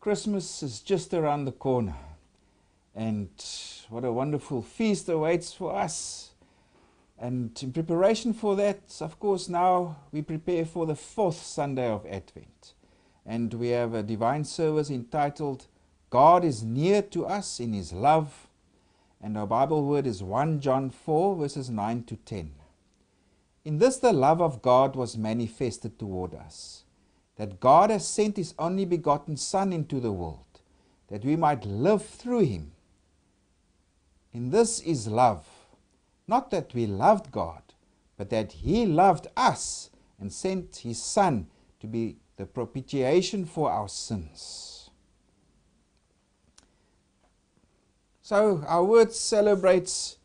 Christmas is just around the corner, and what a wonderful feast awaits for us. And in preparation for that, of course, now we prepare for the 4th Sunday of Advent. And we have a divine service entitled, God is near to us in His love. And our Bible word is 1 John 4, verses 9 to 10. In this the love of God was manifested toward us, that God has sent His only begotten Son into the world, that we might live through Him. In this is love, not that we loved God, but that He loved us and sent His Son to be the propitiation for our sins. So our word celebrates,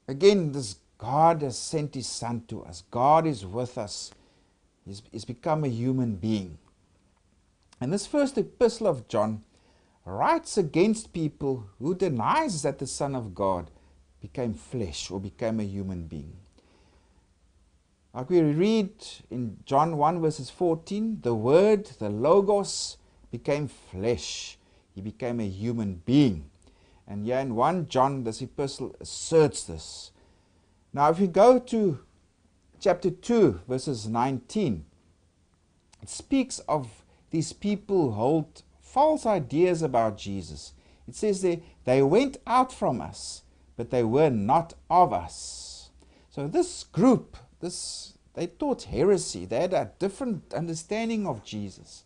again, this God has sent His Son to us. God is with us. He's become a human being. And this first epistle of John writes against people who denies that the Son of God became flesh or became a human being. Like we read in John 1 verses 14, the Word, the Logos, became flesh. He became a human being. And here in 1 John, this epistle asserts this. Now if you go to chapter 2 verses 19, it speaks of these people who hold false ideas about Jesus. It says they went out from us, but they were not of us. So this group, they taught heresy. They had a different understanding of Jesus,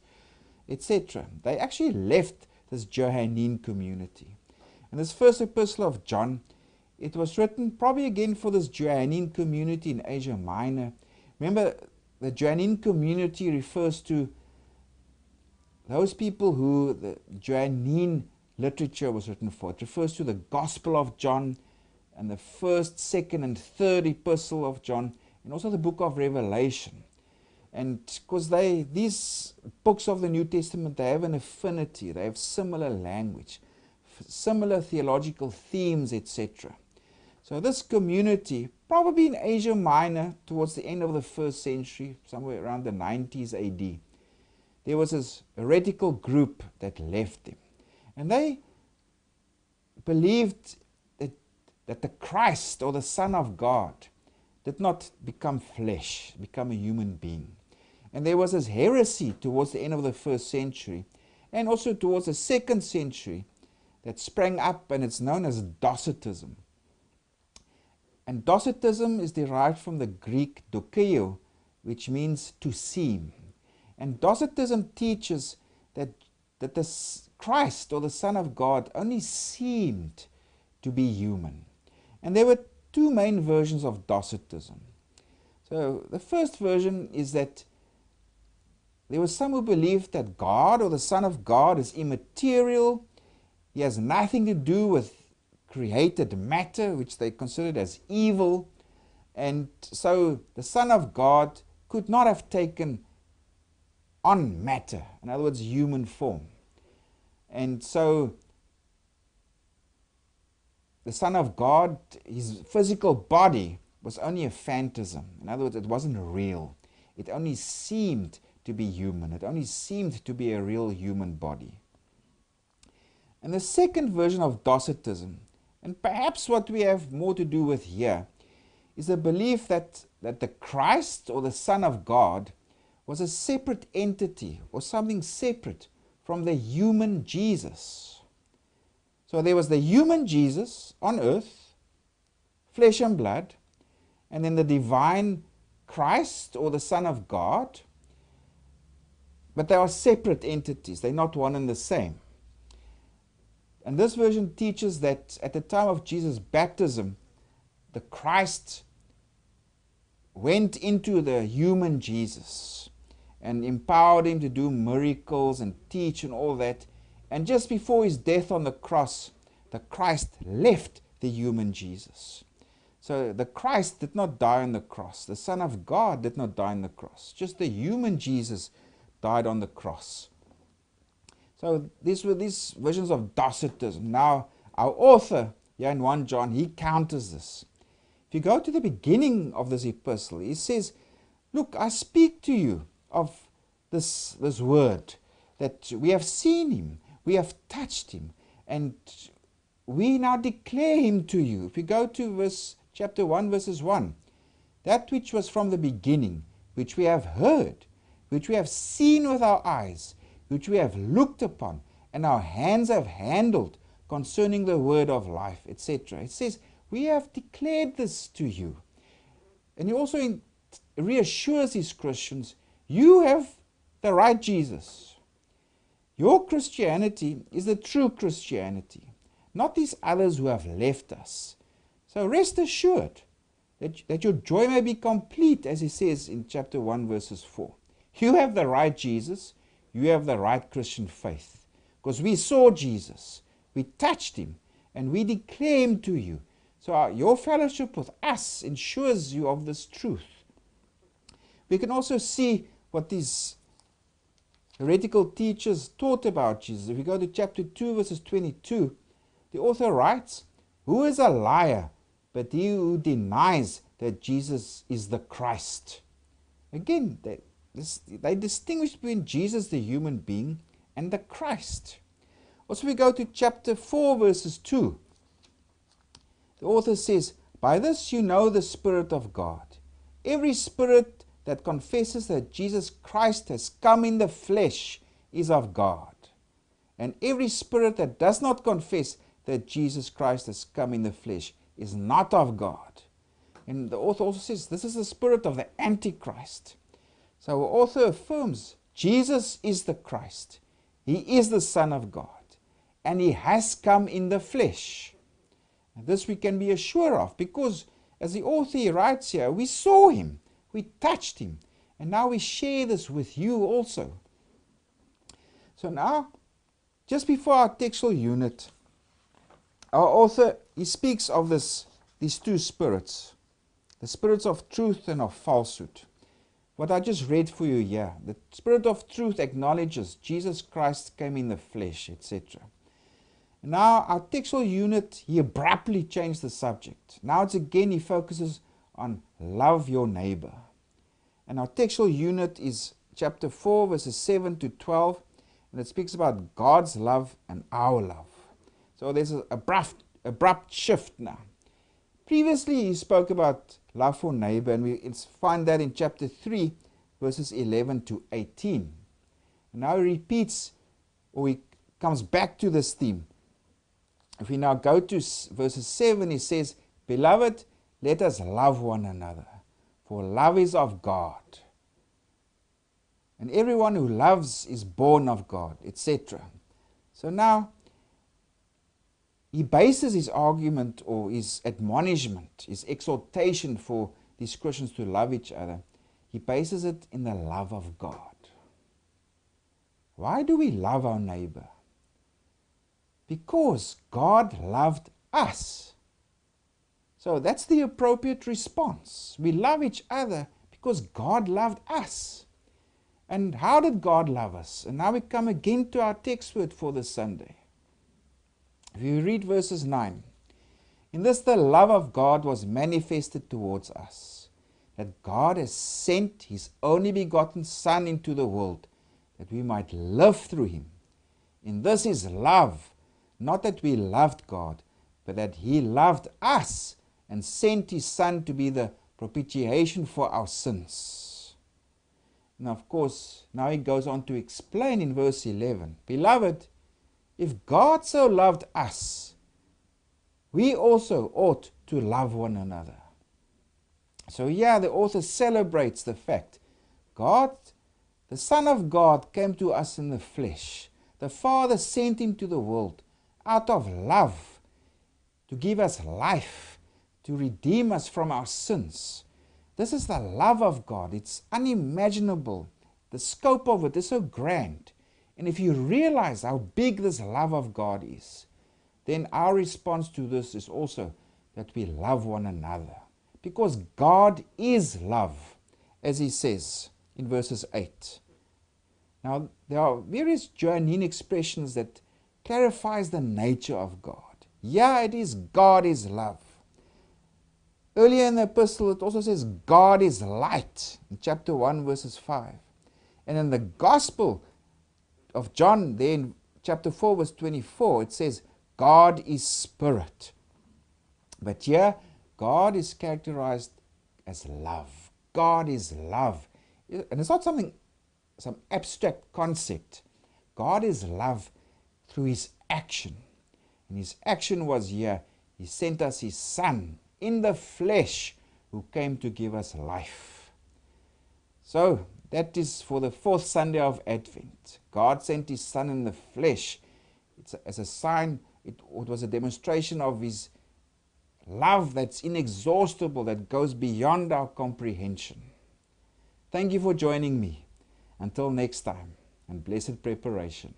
etc. They actually left this Johannine community. And this first epistle of John, it was written probably again for this Johannine community in Asia Minor. Remember, the Johannine community refers to those people who the Johannine literature was written for. It refers to the Gospel of John and the 1st, 2nd, and 3rd epistle of John, and also the book of Revelation. And because these books of the New Testament, they have an affinity, they have similar language, similar theological themes, etc. So this community, probably in Asia Minor, towards the end of the 1st century, somewhere around the 90s AD, there was this heretical group that left them. And they believed that the Christ, or the Son of God, did not become flesh, become a human being. And there was this heresy towards the end of the 1st century, and also towards the 2nd century, that sprang up, and it's known as Docetism. And Docetism is derived from the Greek dokeio, which means to seem. And Docetism teaches that the Christ, or the Son of God, only seemed to be human. And there were two main versions of Docetism. So the first version is that there were some who believed that God, or the Son of God, is immaterial. He has nothing to do with created matter, which they considered as evil. And so the Son of God could not have taken on matter, in other words, human form. And so the Son of God, his physical body, was only a phantasm. In other words, it wasn't real. It only seemed to be human. It only seemed to be a real human body. And the second version of Docetism, and perhaps what we have more to do with here, is the belief that the Christ, or the Son of God, was a separate entity, or something separate from the human Jesus. So there was the human Jesus on earth, flesh and blood, and then the divine Christ, or the Son of God, but they are separate entities. They're not one and the same. And this version teaches that at the time of Jesus' baptism, the Christ went into the human Jesus and empowered him to do miracles and teach and all that. And just before his death on the cross, the Christ left the human Jesus. So the Christ did not die on the cross. The Son of God did not die on the cross. Just the human Jesus died on the cross. So these were these versions of Docetism. Now, our author here in 1 John, he counters this. If you go to the beginning of this epistle, he says, look, I speak to you of this word, that we have seen him, we have touched him, and we now declare him to you. If you go to chapter 1, verses 1, that which was from the beginning, which we have heard, which we have seen with our eyes, which we have looked upon, and our hands have handled concerning the word of life, etc. It says, we have declared this to you. And he also reassures these Christians, you have the right Jesus. Your Christianity is the true Christianity, not these others who have left us. So rest assured that your joy may be complete, as he says in chapter 1, verses 4. You have the right Jesus, you have the right Christian faith, because we saw Jesus, we touched him, and we declare him to you. So your fellowship with us ensures you of this truth. We can also see what these heretical teachers taught about Jesus. If we go to chapter 2, verses 22, the author writes, who is a liar but he who denies that Jesus is the Christ? Again, they distinguish between Jesus, the human being, and the Christ. Also, we go to chapter 4, verses 2. The author says, by this you know the Spirit of God. Every spirit that confesses that Jesus Christ has come in the flesh is of God. And every spirit that does not confess that Jesus Christ has come in the flesh is not of God. And the author also says this is the spirit of the Antichrist. So the author affirms Jesus is the Christ. He is the Son of God. And he has come in the flesh. And this we can be assured of, because as the author writes here, we saw him, we touched him, and now we share this with you also. So now, just before our textual unit, our author, he speaks of these two spirits, the spirits of truth and of falsehood. What I just read for you here, the spirit of truth acknowledges Jesus Christ came in the flesh, etc. Now, our textual unit, he abruptly changed the subject. Now it's again, he focuses on love your neighbor. And our textual unit is chapter 4, verses 7 to 12, and it speaks about God's love and our love. So there's an abrupt shift now. Previously, he spoke about love for neighbor, and we find that in chapter 3, verses 11 to 18. And now he repeats, or he comes back to this theme. If we now go to verses 7, he says, beloved, let us love one another, for love is of God. And everyone who loves is born of God, etc. So now, he bases his argument or his admonishment, his exhortation for these Christians to love each other, he bases it in the love of God. Why do we love our neighbor? Because God loved us. So that's the appropriate response. We love each other because God loved us. And how did God love us? And now we come again to our text word for this Sunday. If you read verses 9, in this the love of God was manifested towards us, that God has sent his only begotten Son into the world, that we might live through him. In this is love, not that we loved God, but that he loved us and sent his Son to be the propitiation for our sins. And of course, now he goes on to explain in verse 11, beloved, if God so loved us, we also ought to love one another. So here the author celebrates the fact God, the Son of God, came to us in the flesh. The Father sent him to the world out of love, to give us life, to redeem us from our sins. This is the love of God. It's unimaginable. The scope of it is so grand. And if you realize how big this love of God is, then our response to this is also that we love one another. Because God is love, as he says in verses 8. Now, there are various Johannine expressions that clarifies the nature of God. Yeah, it is God is love. Earlier in the epistle, it also says God is light, in chapter 1, verses 5. And in the gospel of John, there in chapter 4, verse 24, it says, God is spirit. But here, God is characterized as love. God is love. And it's not some abstract concept. God is love through his action. And his action was here. He sent us his Son in the flesh who came to give us life. So, that is for the fourth Sunday of Advent. God sent his Son in the flesh. It's as a sign, it was a demonstration of his love that's inexhaustible, that goes beyond our comprehension. Thank you for joining me. Until next time, and blessed preparation.